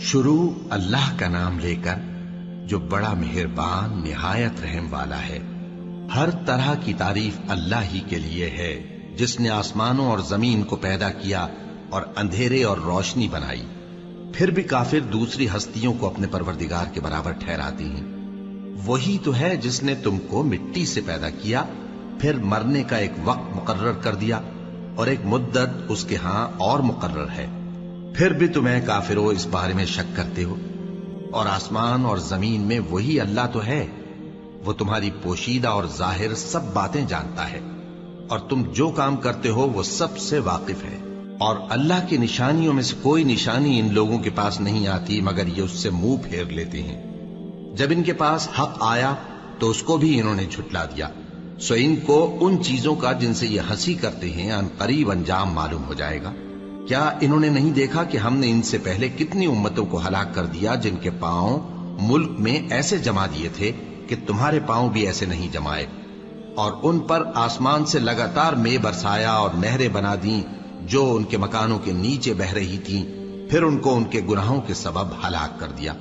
شروع اللہ کا نام لے کر جو بڑا مہربان نہایت رحم والا ہے۔ ہر طرح کی تعریف اللہ ہی کے لیے ہے جس نے آسمانوں اور زمین کو پیدا کیا اور اندھیرے اور روشنی بنائی۔ پھر بھی کافر دوسری ہستیوں کو اپنے پروردگار کے برابر ٹھہراتی ہیں۔ وہی تو ہے جس نے تم کو مٹی سے پیدا کیا، پھر مرنے کا ایک وقت مقرر کر دیا اور ایک مدت اس کے ہاں اور مقرر ہے۔ پھر بھی تمہیں کافروں اس بارے میں شک کرتے ہو، اور آسمان اور زمین میں وہی اللہ تو ہے۔ وہ تمہاری پوشیدہ اور ظاہر سب باتیں جانتا ہے، اور تم جو کام کرتے ہو وہ سب سے واقف ہے۔ اور اللہ کی نشانیوں میں سے کوئی نشانی ان لوگوں کے پاس نہیں آتی مگر یہ اس سے منہ پھیر لیتے ہیں۔ جب ان کے پاس حق آیا تو اس کو بھی انہوں نے جھٹلا دیا، سو ان کو ان چیزوں کا جن سے یہ ہنسی کرتے ہیں ان قریب انجام معلوم ہو جائے گا۔ کیا انہوں نے نہیں دیکھا کہ ہم نے ان سے پہلے کتنی امتوں کو ہلاک کر دیا جن کے پاؤں ملک میں ایسے جما دیے تھے کہ تمہارے پاؤں بھی ایسے نہیں جمائے، اور ان پر آسمان سے لگاتار مے برسایا اور نہریں بنا دیں جو ان کے مکانوں کے نیچے بہ رہی تھیں، پھر ان کو ان کے گناہوں کے سبب ہلاک کر دیا،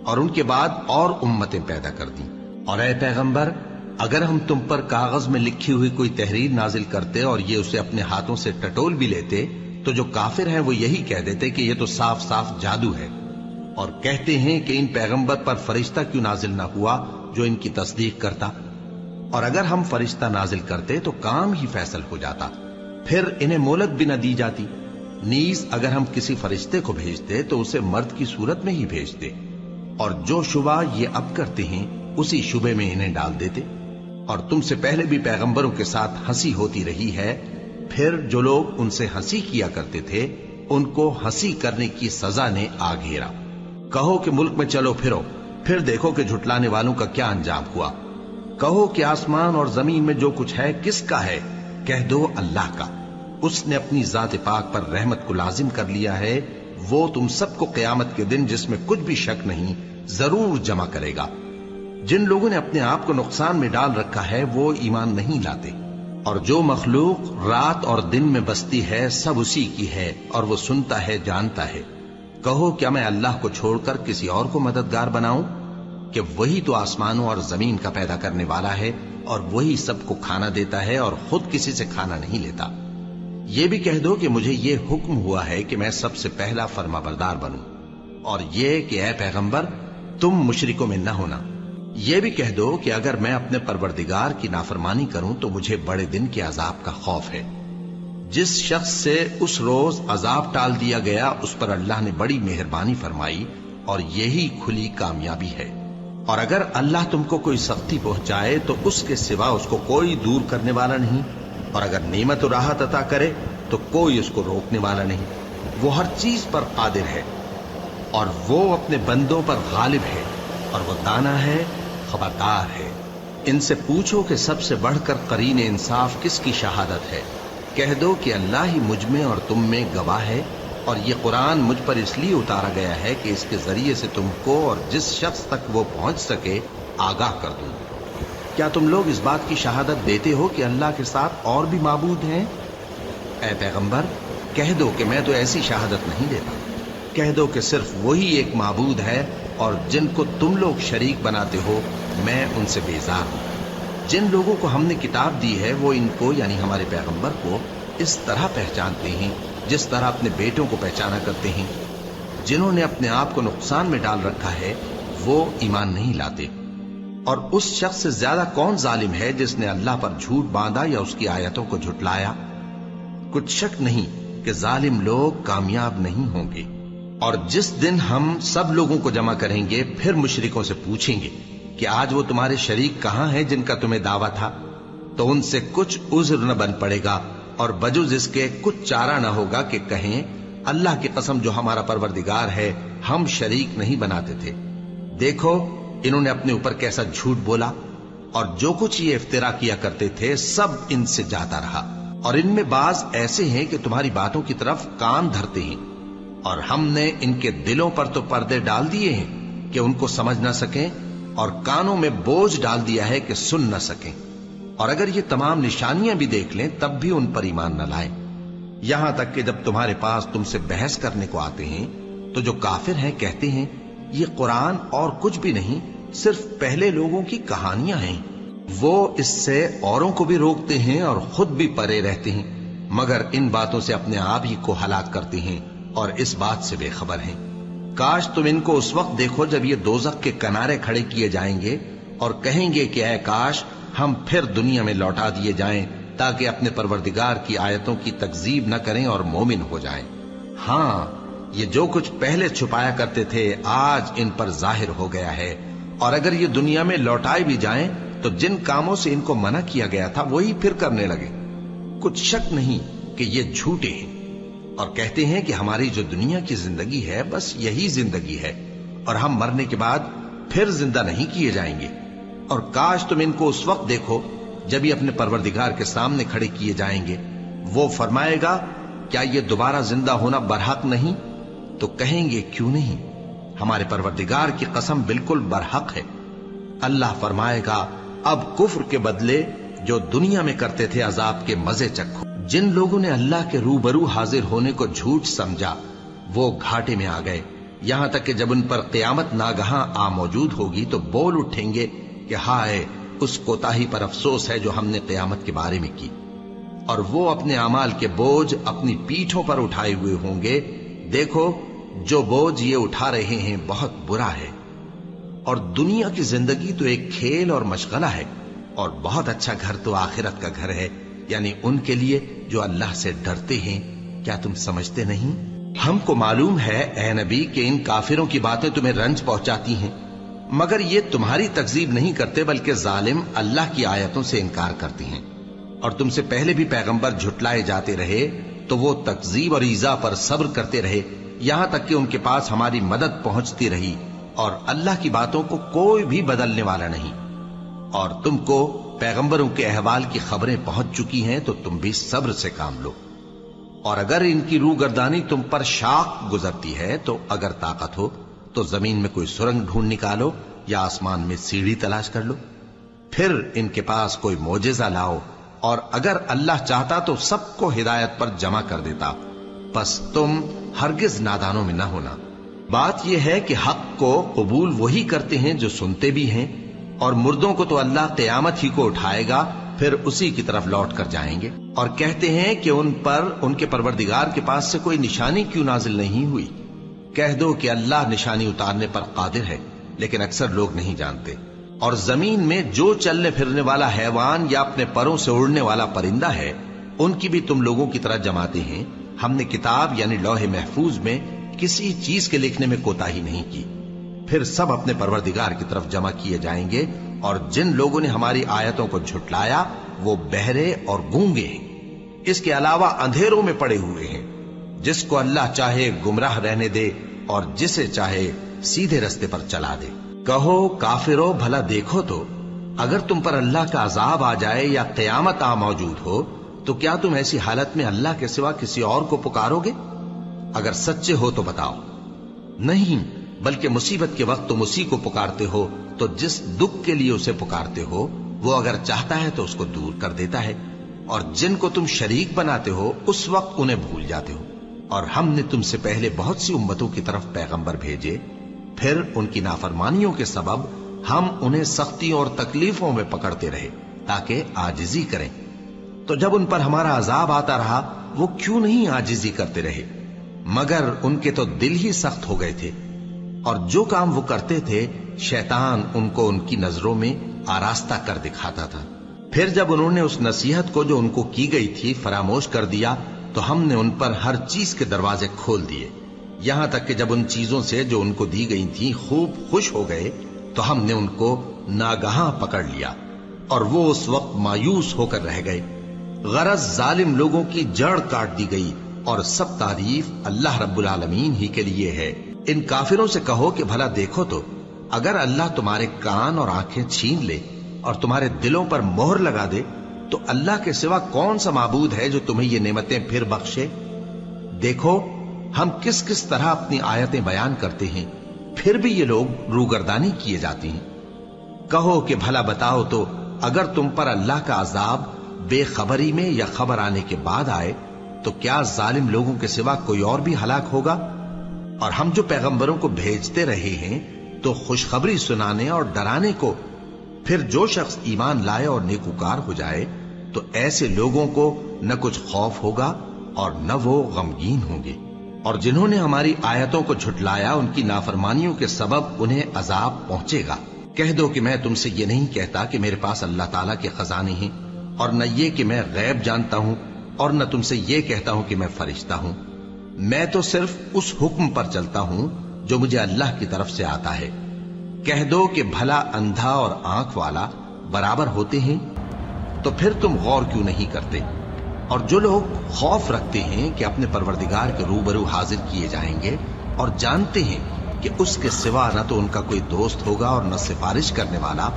اور ان کے بعد اور امتیں پیدا کر دیں۔ اور اے پیغمبر، اگر ہم تم پر کاغذ میں لکھی ہوئی کوئی تحریر نازل کرتے اور یہ اسے اپنے ہاتھوں سے ٹٹول بھی لیتے تو جو کافر ہیں وہ یہی کہہ دیتے کہ یہ تو صاف صاف جادو ہے، اور کہتے ہیں کہ ان پیغمبر پر فرشتہ کیوں نازل نہ ہوا جو ان کی تصدیق کرتا، اور اگر ہم فرشتہ نازل کرتے تو کام ہی فیصل ہو جاتا، پھر انہیں مہلت بھی نہ دی جاتی۔ نیز اگر ہم کسی فرشتے کو بھیجتے تو اسے مرد کی صورت میں ہی بھیجتے، اور جو شبہ یہ اب کرتے ہیں اسی شبے میں انہیں ڈال دیتے۔ اور تم سے پہلے بھی پیغمبروں کے ساتھ ہنسی ہوتی رہی ہے، پھر جو لوگ ان سے ہنسی کیا کرتے تھے ان کو ہنسی کرنے کی سزا نے آ گھیرا۔ کہو کہ ملک میں چلو پھرو، پھر دیکھو کہ جھٹلانے والوں کا کیا انجام ہوا۔ کہو کہ آسمان اور زمین میں جو کچھ ہے کس کا ہے؟ کہہ دو اللہ کا۔ اس نے اپنی ذات پاک پر رحمت کو لازم کر لیا ہے، وہ تم سب کو قیامت کے دن جس میں کچھ بھی شک نہیں ضرور جمع کرے گا۔ جن لوگوں نے اپنے آپ کو نقصان میں ڈال رکھا ہے وہ ایمان نہیں لاتے، اور جو مخلوق رات اور دن میں بستی ہے سب اسی کی ہے، اور وہ سنتا ہے جانتا ہے۔ کہو کیا میں اللہ کو چھوڑ کر کسی اور کو مددگار بناؤں کہ وہی تو آسمانوں اور زمین کا پیدا کرنے والا ہے، اور وہی سب کو کھانا دیتا ہے اور خود کسی سے کھانا نہیں لیتا۔ یہ بھی کہہ دو کہ مجھے یہ حکم ہوا ہے کہ میں سب سے پہلا فرما بردار بنوں، اور یہ کہ اے پیغمبر تم مشرکوں میں نہ ہونا۔ یہ بھی کہہ دو کہ اگر میں اپنے پروردگار کی نافرمانی کروں تو مجھے بڑے دن کے عذاب کا خوف ہے۔ جس شخص سے اس روز عذاب ٹال دیا گیا اس پر اللہ نے بڑی مہربانی فرمائی، اور یہی کھلی کامیابی ہے۔ اور اگر اللہ تم کو کوئی سختی پہنچائے تو اس کے سوا اس کو کوئی دور کرنے والا نہیں، اور اگر نعمت و راحت عطا کرے تو کوئی اس کو روکنے والا نہیں۔ وہ ہر چیز پر قادر ہے، اور وہ اپنے بندوں پر غالب ہے، اور وہ دانا ہے، خبردار ہے۔ ان سے پوچھو کہ سب سے بڑھ کر قرین انصاف کس کی شہادت ہے؟ کہہ دو کہ اللہ ہی مجھ میں اور تم میں گواہ ہے، اور یہ قرآن مجھ پر اس لیے اتارا گیا ہے کہ اس کے ذریعے سے تم کو اور جس شخص تک وہ پہنچ سکے آگاہ کر دوں۔ کیا تم لوگ اس بات کی شہادت دیتے ہو کہ اللہ کے ساتھ اور بھی معبود ہیں؟ اے پیغمبر کہہ دو کہ میں تو ایسی شہادت نہیں دیتا۔ کہہ دو کہ صرف وہی ایک معبود ہے، اور جن کو تم لوگ شریک بناتے ہو میں ان سے بیزار ہوں۔ جن لوگوں کو ہم نے کتاب دی ہے وہ ان کو یعنی ہمارے پیغمبر کو اس طرح پہچانتے ہیں جس طرح اپنے بیٹوں کو پہچانا کرتے ہیں۔ جنہوں نے اپنے آپ کو نقصان میں ڈال رکھا ہے وہ ایمان نہیں لاتے۔ اور اس شخص سے زیادہ کون ظالم ہے جس نے اللہ پر جھوٹ باندھا یا اس کی آیتوں کو جھٹلایا؟ کچھ شک نہیں کہ ظالم لوگ کامیاب نہیں ہوں گے۔ اور جس دن ہم سب لوگوں کو جمع کریں گے پھر مشرکوں سے پوچھیں گے کہ آج وہ تمہارے شریک کہاں ہیں جن کا تمہیں دعویٰ تھا، تو ان سے کچھ عذر نہ بن پڑے گا، اور بجز اس کے کچھ چارہ نہ ہوگا کہ کہیں اللہ کی قسم جو ہمارا پروردگار ہے ہم شریک نہیں بناتے تھے۔ دیکھو انہوں نے اپنے اوپر کیسا جھوٹ بولا، اور جو کچھ یہ افترا کیا کرتے تھے سب ان سے جاتا رہا۔ اور ان میں بعض ایسے ہیں کہ تمہاری باتوں کی طرف کان دھرتے ہیں، اور ہم نے ان کے دلوں پر تو پردے ڈال دیے ہیں کہ ان کو سمجھ نہ سکیں، اور کانوں میں بوجھ ڈال دیا ہے کہ سن نہ سکیں، اور اگر یہ تمام نشانیاں بھی دیکھ لیں تب بھی ان پر ایمان نہ لائیں۔ یہاں تک کہ جب تمہارے پاس تم سے بحث کرنے کو آتے ہیں تو جو کافر ہیں کہتے ہیں یہ قرآن اور کچھ بھی نہیں، صرف پہلے لوگوں کی کہانیاں ہیں۔ وہ اس سے اوروں کو بھی روکتے ہیں اور خود بھی پرے رہتے ہیں، مگر ان باتوں سے اپنے آپ ہی کو ہلاک کرتے ہیں اور اس بات سے بے خبر ہیں۔ کاش تم ان کو اس وقت دیکھو جب یہ دوزخ کے کنارے کھڑے کیے جائیں گے اور کہیں گے کہ اے کاش ہم پھر دنیا میں لوٹا دیے جائیں تاکہ اپنے پروردگار کی آیتوں کی تکذیب نہ کریں اور مومن ہو جائیں۔ ہاں، یہ جو کچھ پہلے چھپایا کرتے تھے آج ان پر ظاہر ہو گیا ہے، اور اگر یہ دنیا میں لوٹائے بھی جائیں تو جن کاموں سے ان کو منع کیا گیا تھا وہی پھر کرنے لگے۔ کچھ شک نہیں کہ یہ جھوٹے ہیں اور کہتے ہیں کہ ہماری جو دنیا کی زندگی ہے بس یہی زندگی ہے اور ہم مرنے کے بعد پھر زندہ نہیں کیے جائیں گے۔ اور کاش تم ان کو اس وقت دیکھو جب یہ اپنے پروردگار کے سامنے کھڑے کیے جائیں گے، وہ فرمائے گا کیا یہ دوبارہ زندہ ہونا برحق نہیں؟ تو کہیں گے کیوں نہیں، ہمارے پروردگار کی قسم بالکل برحق ہے۔ اللہ فرمائے گا اب کفر کے بدلے جو دنیا میں کرتے تھے عذاب کے مزے چکھو۔ جن لوگوں نے اللہ کے روبرو حاضر ہونے کو جھوٹ سمجھا وہ گھاٹے میں آ گئے، یہاں تک کہ جب ان پر قیامت ناگہاں آ موجود ہوگی تو بول اٹھیں گے کہ ہائے اس کوتاہی پر افسوس ہے جو ہم نے قیامت کے بارے میں کی، اور وہ اپنے اعمال کے بوجھ اپنی پیٹھوں پر اٹھائے ہوئے ہوں گے۔ دیکھو جو بوجھ یہ اٹھا رہے ہیں بہت برا ہے، اور دنیا کی زندگی تو ایک کھیل اور مشغلہ ہے، اور بہت اچھا گھر تو آخرت کا گھر ہے، یعنی ان کے لیے جو اللہ سے ڈرتے ہیں۔ کیا تم سمجھتے نہیں؟ ہم کو معلوم ہے اے نبی کہ ان کافروں کی باتیں تمہیں رنج پہنچاتی ہیں، مگر یہ تمہاری تکذیب نہیں کرتے بلکہ ظالم اللہ کی آیتوں سے انکار کرتے ہیں، اور تم سے پہلے بھی پیغمبر جھٹلائے جاتے رہے تو وہ تکذیب اور ایذا پر صبر کرتے رہے یہاں تک کہ ان کے پاس ہماری مدد پہنچتی رہی، اور اللہ کی باتوں کو کوئی بھی بدلنے والا نہیں۔ اور تم کو پیغمبروں کے احوال کی خبریں پہنچ چکی ہیں تو تم بھی صبر سے کام لو، اور اگر ان کی روگردانی تم پر شاق گزرتی ہے تو اگر طاقت ہو تو زمین میں کوئی سرنگ ڈھونڈ نکالو یا آسمان میں سیڑھی تلاش کر لو، پھر ان کے پاس کوئی معجزہ لاؤ، اور اگر اللہ چاہتا تو سب کو ہدایت پر جمع کر دیتا، پس تم ہرگز نادانوں میں نہ ہونا۔ بات یہ ہے کہ حق کو قبول وہی کرتے ہیں جو سنتے بھی ہیں، اور مردوں کو تو اللہ قیامت ہی کو اٹھائے گا، پھر اسی کی طرف لوٹ کر جائیں گے، اور کہتے ہیں کہ ان پر ان کے پروردگار کے پاس سے کوئی نشانی کیوں نازل نہیں ہوئی۔ کہہ دو کہ اللہ نشانی اتارنے پر قادر ہے، لیکن اکثر لوگ نہیں جانتے۔ اور زمین میں جو چلنے پھرنے والا حیوان یا اپنے پروں سے اڑنے والا پرندہ ہے ان کی بھی تم لوگوں کی طرح جماتے ہیں۔ ہم نے کتاب یعنی لوح محفوظ میں کسی چیز کے لکھنے میں کوتاہی نہیں کی، پھر سب اپنے پروردگار کی طرف جمع کیے جائیں گے، اور جن لوگوں نے ہماری آیتوں کو جھٹلایا وہ بہرے اور گونگے ہیں، اس کے علاوہ اندھیروں میں پڑے ہوئے ہیں۔ جس کو اللہ چاہے گمراہ رہنے دے اور جسے چاہے سیدھے رستے پر چلا دے۔ کہو کافرو بھلا دیکھو تو اگر تم پر اللہ کا عذاب آ جائے یا قیامت آ موجود ہو تو کیا تم ایسی حالت میں اللہ کے سوا کسی اور کو پکارو گے؟ اگر سچے ہو تو بتاؤ۔ نہیں، بلکہ مصیبت کے وقت تم اسی کو پکارتے ہو، تو جس دکھ کے لیے اسے پکارتے ہو وہ اگر چاہتا ہے تو اس کو دور کر دیتا ہے، اور جن کو تم شریک بناتے ہو اس وقت انہیں بھول جاتے ہو۔ اور ہم نے تم سے پہلے بہت سی امتوں کی طرف پیغمبر بھیجے، پھر ان کی نافرمانیوں کے سبب ہم انہیں سختیوں اور تکلیفوں میں پکڑتے رہے تاکہ عاجزی کریں۔ تو جب ان پر ہمارا عذاب آتا رہا وہ کیوں نہیں عاجزی کرتے رہے، مگر ان کے تو دل ہی سخت ہو گئے تھے، اور جو کام وہ کرتے تھے شیطان ان کو ان کی نظروں میں آراستہ کر دکھاتا تھا۔ پھر جب انہوں نے اس نصیحت کو جو ان کو کی گئی تھی فراموش کر دیا تو ہم نے ان پر ہر چیز کے دروازے کھول دیے، یہاں تک کہ جب ان چیزوں سے جو ان کو دی گئی تھی خوب خوش ہو گئے تو ہم نے ان کو ناگہاں پکڑ لیا، اور وہ اس وقت مایوس ہو کر رہ گئے۔ غرض ظالم لوگوں کی جڑ کاٹ دی گئی، اور سب تعریف اللہ رب العالمین ہی کے لیے ہے۔ ان کافروں سے کہو کہ بھلا دیکھو تو اگر اللہ تمہارے کان اور آنکھیں چھین لے اور تمہارے دلوں پر مہر لگا دے تو اللہ کے سوا کون سا معبود ہے جو تمہیں یہ نعمتیں پھر بخشے؟ دیکھو ہم کس کس طرح اپنی آیتیں بیان کرتے ہیں، پھر بھی یہ لوگ روگردانی کیے جاتے ہیں۔ کہو کہ بھلا بتاؤ تو اگر تم پر اللہ کا عذاب بے خبری میں یا خبر آنے کے بعد آئے تو کیا ظالم لوگوں کے سوا کوئی اور بھی ہلاک ہوگا؟ اور ہم جو پیغمبروں کو بھیجتے رہے ہیں تو خوشخبری سنانے اور ڈرانے کو، پھر جو شخص ایمان لائے اور نیکوکار ہو جائے تو ایسے لوگوں کو نہ کچھ خوف ہوگا اور نہ وہ غمگین ہوں گے۔ اور جنہوں نے ہماری آیتوں کو جھٹلایا ان کی نافرمانیوں کے سبب انہیں عذاب پہنچے گا۔ کہہ دو کہ میں تم سے یہ نہیں کہتا کہ میرے پاس اللہ تعالیٰ کے خزانے ہیں، اور نہ یہ کہ میں غیب جانتا ہوں، اور نہ تم سے یہ کہتا ہوں کہ میں فرشتہ ہوں۔ میں تو صرف اس حکم پر چلتا ہوں جو مجھے اللہ کی طرف سے آتا ہے۔ کہہ دو کہ بھلا اندھا اور آنکھ والا برابر ہوتے ہیں؟ تو پھر تم غور کیوں نہیں کرتے؟ اور جو لوگ خوف رکھتے ہیں کہ اپنے پروردگار کے روبرو حاضر کیے جائیں گے اور جانتے ہیں کہ اس کے سوا نہ تو ان کا کوئی دوست ہوگا اور نہ سفارش کرنے والا،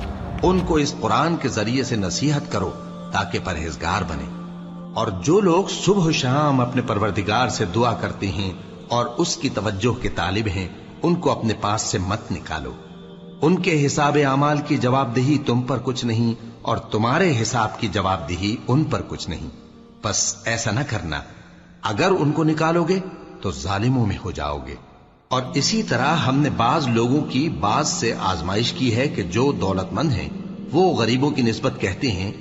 ان کو اس قرآن کے ذریعے سے نصیحت کرو تاکہ پرہیزگار بنے۔ اور جو لوگ صبح و شام اپنے پروردگار سے دعا کرتے ہیں اور اس کی توجہ کے طالب ہیں، ان کو اپنے پاس سے مت نکالو۔ ان کے حساب اعمال کی جواب دہی تم پر کچھ نہیں، اور تمہارے حساب کی جواب دہی ان پر کچھ نہیں۔ بس ایسا نہ کرنا، اگر ان کو نکالو گے تو ظالموں میں ہو جاؤ گے۔ اور اسی طرح ہم نے بعض لوگوں کی بعض سے آزمائش کی ہے کہ جو دولت مند ہیں وہ غریبوں کی نسبت کہتے ہیں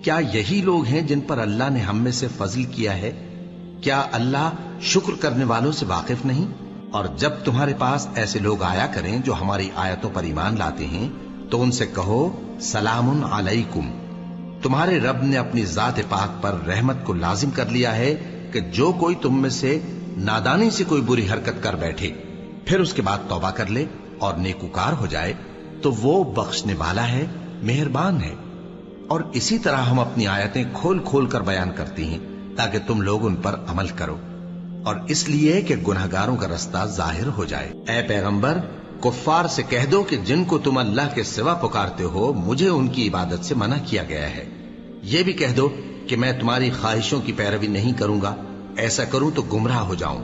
کیا یہی لوگ ہیں جن پر اللہ نے ہم میں سے فضل کیا ہے؟ کیا اللہ شکر کرنے والوں سے واقف نہیں؟ اور جب تمہارے پاس ایسے لوگ آیا کریں جو ہماری آیتوں پر ایمان لاتے ہیں تو ان سے کہو سلام علیکم، تمہارے رب نے اپنی ذات پاک پر رحمت کو لازم کر لیا ہے کہ جو کوئی تم میں سے نادانی سے کوئی بری حرکت کر بیٹھے پھر اس کے بعد توبہ کر لے اور نیکوکار ہو جائے تو وہ بخشنے والا ہے، مہربان ہے۔ اور اسی طرح ہم اپنی آیتیں کھول کھول کر بیان کرتی ہیں تاکہ تم لوگ ان پر عمل کرو، اور اس لیے کہ گناہگاروں کا رستہ ظاہر ہو جائے۔ اے پیغمبر، کفار سے کہہ دو کہ جن کو تم اللہ کے سوا پکارتے ہو مجھے ان کی عبادت سے منع کیا گیا ہے۔ یہ بھی کہہ دو کہ میں تمہاری خواہشوں کی پیروی نہیں کروں گا، ایسا کروں تو گمراہ ہو جاؤں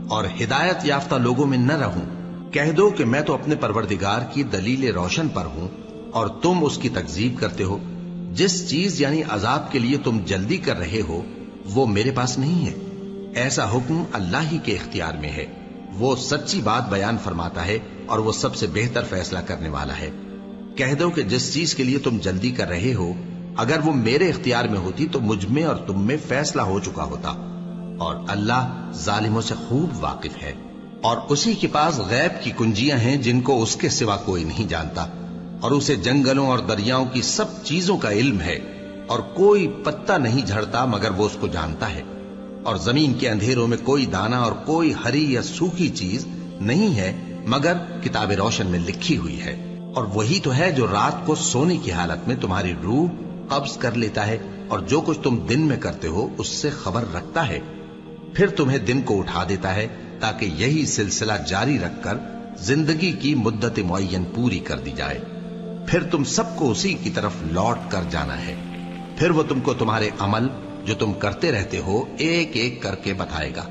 اور ہدایت یافتہ لوگوں میں نہ رہوں۔ کہہ دو کہ میں تو اپنے پروردگار کی دلیل روشن پر ہوں اور تم اس کی تکذیب کرتے ہو۔ جس چیز یعنی عذاب کے لیے تم جلدی کر رہے ہو وہ میرے پاس نہیں ہے، ایسا حکم اللہ ہی کے اختیار میں ہے۔ وہ سچی بات بیان فرماتا ہے اور وہ سب سے بہتر فیصلہ کرنے والا ہے۔ کہہ دو کہ جس چیز کے لیے تم جلدی کر رہے ہو اگر وہ میرے اختیار میں ہوتی تو مجھ میں اور تم میں فیصلہ ہو چکا ہوتا، اور اللہ ظالموں سے خوب واقف ہے۔ اور اسی کے پاس غیب کی کنجیاں ہیں جن کو اس کے سوا کوئی نہیں جانتا، اور اسے جنگلوں اور دریاؤں کی سب چیزوں کا علم ہے، اور کوئی پتا نہیں جھڑتا مگر وہ اس کو جانتا ہے، اور زمین کے اندھیروں میں کوئی دانہ اور کوئی ہری یا سوکھی چیز نہیں ہے مگر کتاب روشن میں لکھی ہوئی ہے۔ اور وہی تو ہے جو رات کو سونے کی حالت میں تمہاری روح قبض کر لیتا ہے، اور جو کچھ تم دن میں کرتے ہو اس سے خبر رکھتا ہے، پھر تمہیں دن کو اٹھا دیتا ہے تاکہ یہی سلسلہ جاری رکھ کر زندگی کی مدت معین پوری کر دی جائے۔ پھر تم سب کو اسی کی طرف لوٹ کر جانا ہے، پھر وہ تم کو تمہارے عمل جو تم کرتے رہتے ہو ایک ایک کر کے بتائے گا،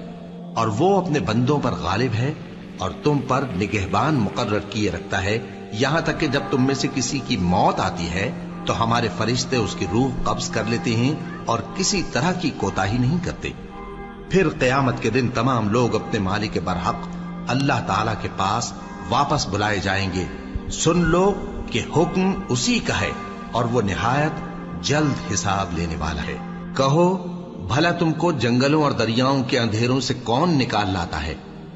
اور وہ اپنے بندوں پر غالب ہے اور تم پر نگہبان مقرر کیے رکھتا ہے، یہاں تک کہ جب تم میں سے کسی کی موت آتی ہے تو ہمارے فرشتے اس کی روح قبض کر لیتے ہیں اور کسی طرح کی کوتاہی نہیں کرتے۔ پھر قیامت کے دن تمام لوگ اپنے مالک برحق اللہ تعالی کے پاس واپس بلائے جائیں گے۔ سن لو کہ حکم اسی کا ہے اور وہ نہایت جلد حساب لینے والا ہے۔ کہو بھلا تم کو جنگلوں اور دریاؤں کے اندھیروں سے کون نکال لاتا ہے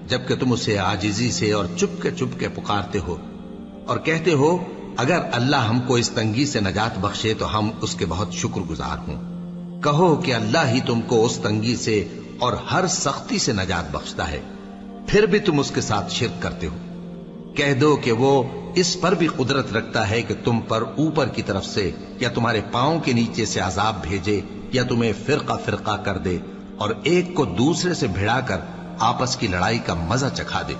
جبکہ تم اسے عاجزی سے اور چپ کے پکارتے ہو اور کہتے ہو اگر اللہ ہم کو اس تنگی سے نجات بخشے تو ہم اس کے بہت شکر گزار ہوں۔ کہو کہ اللہ ہی تم کو اس تنگی سے اور ہر سختی سے نجات بخشتا ہے، پھر بھی تم اس کے ساتھ شرک کرتے ہو۔ کہہ دو کہ وہ اس پر بھی قدرت رکھتا ہے کہ تم پر اوپر کی طرف سے یا تمہارے پاؤں کے نیچے سے عذاب بھیجے یا تمہیں فرقہ فرقہ کر دے اور ایک کو دوسرے سے بھڑا کر آپس کی لڑائی کا مزہ چکھا دے۔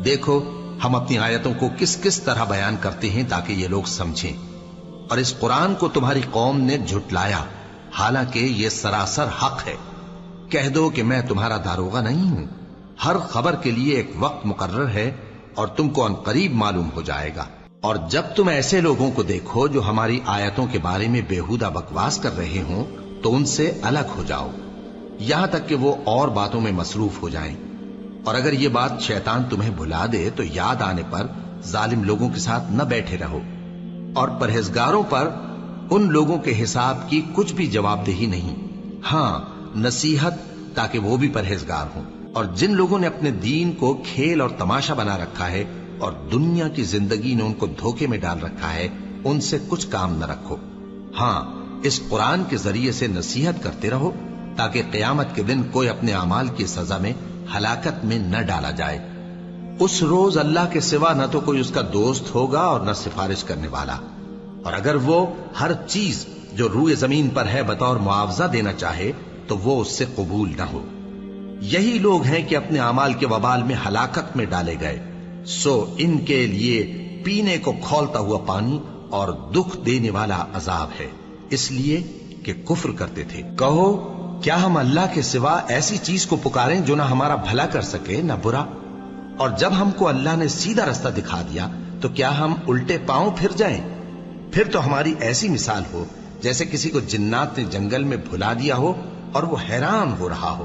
دیکھو ہم اپنی آیتوں کو کس کس طرح بیان کرتے ہیں تاکہ یہ لوگ سمجھیں۔ اور اس قرآن کو تمہاری قوم نے جھٹلایا حالانکہ یہ سراسر حق ہے۔ کہہ دو کہ میں تمہارا داروغہ نہیں ہوں، ہر خبر کے لیے ایک وقت مقرر ہے اور تم کو عنقریب معلوم ہو جائے گا۔ اور جب تم ایسے لوگوں کو دیکھو جو ہماری آیتوں کے بارے میں بےہودہ بکواس کر رہے ہوں تو ان سے الگ ہو جاؤ یہاں تک کہ وہ اور باتوں میں مصروف ہو جائیں، اور اگر یہ بات شیطان تمہیں بھلا دے تو یاد آنے پر ظالم لوگوں کے ساتھ نہ بیٹھے رہو، اور پرہیزگاروں پر ان لوگوں کے حساب کی کچھ بھی جواب دہی نہیں، ہاں نصیحت تاکہ وہ بھی پرہیزگار ہوں۔ اور جن لوگوں نے اپنے دین کو کھیل اور تماشا بنا رکھا ہے اور دنیا کی زندگی نے ان کو دھوکے میں ڈال رکھا ہے، ان سے کچھ کام نہ رکھو، ہاں اس قرآن کے ذریعے سے نصیحت کرتے رہو تاکہ قیامت کے دن کوئی اپنے اعمال کی سزا میں ہلاکت میں نہ ڈالا جائے۔ اس روز اللہ کے سوا نہ تو کوئی اس کا دوست ہوگا اور نہ سفارش کرنے والا، اور اگر وہ ہر چیز جو روئے زمین پر ہے بطور معاوضہ دینا چاہے تو وہ اس سے قبول نہ ہو۔ یہی لوگ ہیں کہ اپنے اعمال کے وبال میں ہلاکت میں ڈالے گئے، سو ان کے لیے پینے کو کھولتا ہوا پانی اور دکھ دینے والا عذاب ہے، اس لیے کہ کفر کرتے تھے۔ کہو کیا ہم اللہ کے سوا ایسی چیز کو پکاریں جو نہ ہمارا بھلا کر سکے نہ برا؟ اور جب ہم کو اللہ نے سیدھا رستہ دکھا دیا تو کیا ہم الٹے پاؤں پھر جائیں؟ پھر تو ہماری ایسی مثال ہو جیسے کسی کو جنات نے جنگل میں بھلا دیا ہو اور وہ حیران ہو رہا ہو،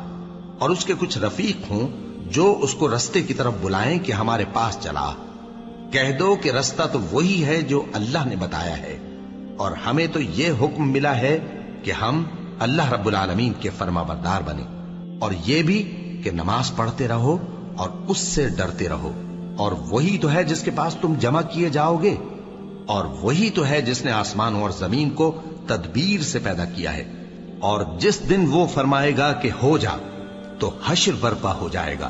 اور اس کے کچھ رفیق ہوں جو اس کو رستے کی طرف بلائیں کہ ہمارے پاس چلا۔ کہہ دو کہ رستہ تو وہی ہے جو اللہ نے بتایا ہے، اور ہمیں تو یہ حکم ملا ہے کہ ہم اللہ رب العالمین کے فرما بردار بنے، اور یہ بھی کہ نماز پڑھتے رہو اور اس سے ڈرتے رہو، اور وہی تو ہے جس کے پاس تم جمع کیے جاؤ گے، اور وہی تو ہے جس نے آسمانوں اور زمین کو تدبیر سے پیدا کیا ہے، اور جس دن وہ فرمائے گا کہ ہو جا تو حشر برپا ہو جائے گا،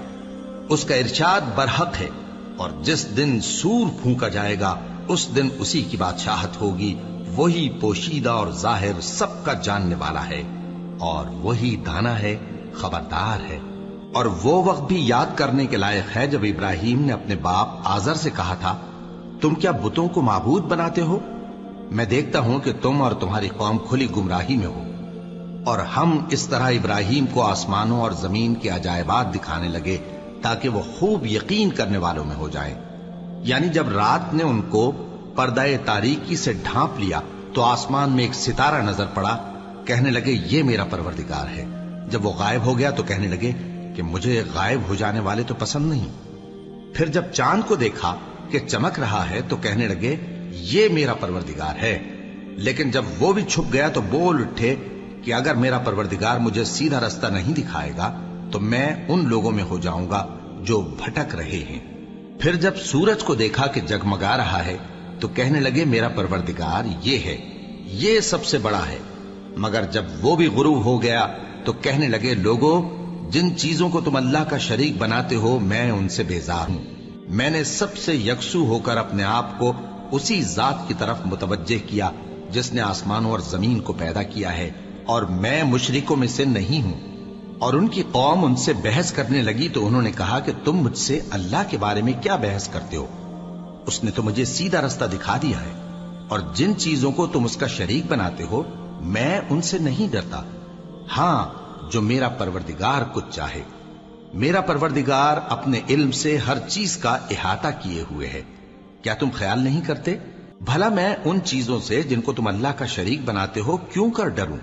اس کا ارشاد برحق ہے، اور جس دن سور پھونکا جائے گا اس دن اسی کی بادشاہت ہوگی، وہی پوشیدہ اور ظاہر سب کا جاننے والا ہے، اور وہی دانا ہے، خبردار ہے۔ اور وہ وقت بھی یاد کرنے کے لائق ہے جب ابراہیم نے اپنے باپ آزر سے کہا تھا، تم کیا بتوں کو معبود بناتے ہو؟ میں دیکھتا ہوں کہ تم اور تمہاری قوم کھلی گمراہی میں ہو۔ اور ہم اس طرح ابراہیم کو آسمانوں اور زمین کے عجائبات دکھانے لگے تاکہ وہ خوب یقین کرنے والوں میں ہو جائیں۔ یعنی جب رات نے ان کو پردہ تاریکی سے ڈھانپ لیا تو آسمان میں ایک ستارہ نظر پڑا، کہنے لگے یہ میرا پروردگار ہے۔ جب وہ غائب ہو گیا تو کہنے لگے کہ مجھے غائب ہو جانے والے تو پسند نہیں۔ پھر جب چاند کو دیکھا کہ چمک رہا ہے تو کہنے لگے یہ میرا پروردگار ہے۔ لیکن جب وہ بھی چھپ گیا تو بول اٹھے کہ اگر میرا پروردگار مجھے سیدھا رستہ نہیں دکھائے گا تو میں ان لوگوں میں ہو جاؤں گا جو بھٹک رہے ہیں۔ پھر جب سورج کو دیکھا کہ جگمگا رہا ہے تو کہنے لگے میرا پروردگار یہ ہے، یہ سب سے بڑا ہے۔ مگر جب وہ بھی غروب ہو گیا تو کہنے لگے لوگو، جن چیزوں کو تم اللہ کا شریک بناتے ہو میں ان سے بیزار ہوں۔ میں نے سب سے یکسو ہو کر اپنے آپ کو اسی ذات کی طرف متوجہ کیا جس نے آسمانوں اور زمین کو پیدا کیا ہے، اور میں مشرکوں میں سے نہیں ہوں۔ اور ان کی قوم ان سے بحث کرنے لگی تو انہوں نے کہا کہ تم مجھ سے اللہ کے بارے میں کیا بحث کرتے ہو؟ اس نے تو مجھے سیدھا رستہ دکھا دیا ہے، اور جن چیزوں کو تم اس کا شریک بناتے ہو میں ان سے نہیں ڈرتا، ہاں جو میرا پروردگار کچھ چاہے۔ میرا پروردگار اپنے علم سے ہر چیز کا احاطہ کیے ہوئے ہے۔ کیا تم خیال نہیں کرتے؟ بھلا میں ان چیزوں سے جن کو تم اللہ کا شریک بناتے ہو کیوں کر ڈروں،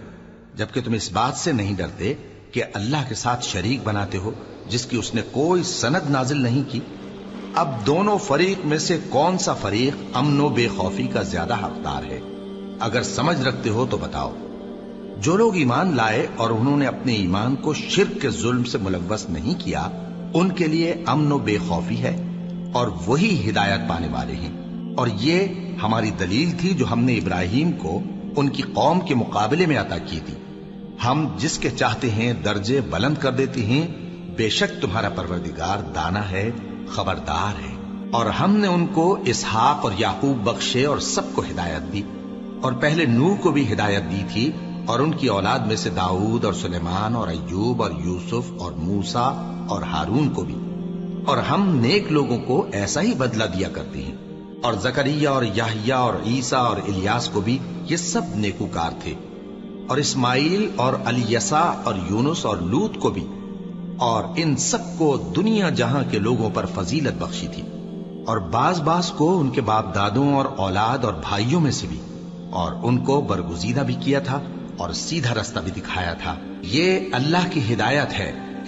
جبکہ تم اس بات سے نہیں ڈرتے کہ اللہ کے ساتھ شریک بناتے ہو جس کی اس نے کوئی سند نازل نہیں کی۔ اب دونوں فریق میں سے کون سا فریق امن و بے خوفی کا زیادہ حقدار ہے؟ اگر سمجھ رکھتے ہو تو بتاؤ۔ جو لوگ ایمان لائے اور انہوں نے اپنے ایمان کو شرک کے ظلم سے ملوث نہیں کیا، ان کے لیے امن و بے خوفی ہے، اور وہی ہدایت پانے والے ہیں۔ اور یہ ہماری دلیل تھی جو ہم نے ابراہیم کو ان کی قوم کے مقابلے میں عطا کی تھی۔ ہم جس کے چاہتے ہیں درجے بلند کر دیتے ہیں، بے شک تمہارا پروردگار دانا ہے، خبردار ہے۔ اور ہم نے ان کو اسحاق اور یعقوب بخشے اور سب کو ہدایت دی، اور پہلے نوح کو بھی ہدایت دی تھی، اور ان کی اولاد میں سے داؤد اور سلیمان اور ایوب اور یوسف اور موسیٰ اور ہارون کو بھی۔ اور ہم نیک لوگوں کو ایسا ہی بدلہ دیا کرتے ہیں۔ اور زکریا اور یحییٰ اور عیسیٰ اور الیاس کو بھی، یہ سب نیکوکار تھے۔ اور اسماعیل اور الیسع اور یونس اور لوط کو بھی، اور ان سب کو دنیا جہاں کے لوگوں پر فضیلت بخشی تھی، اور بعض کو ان کے باپ دادوں اور اولاد اور بھائیوں میں سے بھی، اور ان کو برگزیدہ بھی کیا تھا اور سیدھا رستہ بھی دکھایا تھا۔ یہ اللہ کی ہدایت ہے،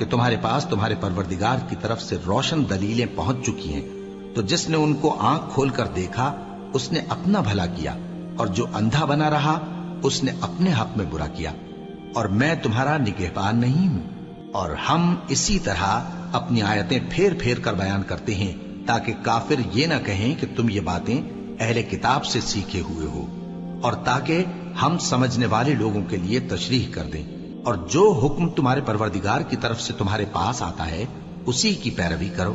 کہ تمہارے پاس تمہارے پروردگار کی طرف سے روشن دلیلیں پہنچ چکی ہیں، تو جس نے ان کو آنکھ کھول کر دیکھا اس نے اپنا بھلا کیا، اور جو اندھا بنا رہا اس نے اپنے حق میں برا کیا، اور میں تمہارا نگہبان نہیں ہوں۔ اور ہم اسی طرح اپنی آیتیں پھیر پھیر کر بیان کرتے ہیں تاکہ کافر یہ نہ کہیں کہ تم یہ باتیں اہل کتاب سے سیکھے ہوئے ہو، اور تاکہ ہم سمجھنے والے لوگوں کے لیے تشریح کر دیں۔ اور جو حکم تمہارے پروردگار کی طرف سے تمہارے پاس آتا ہے اسی کی پیروی کرو،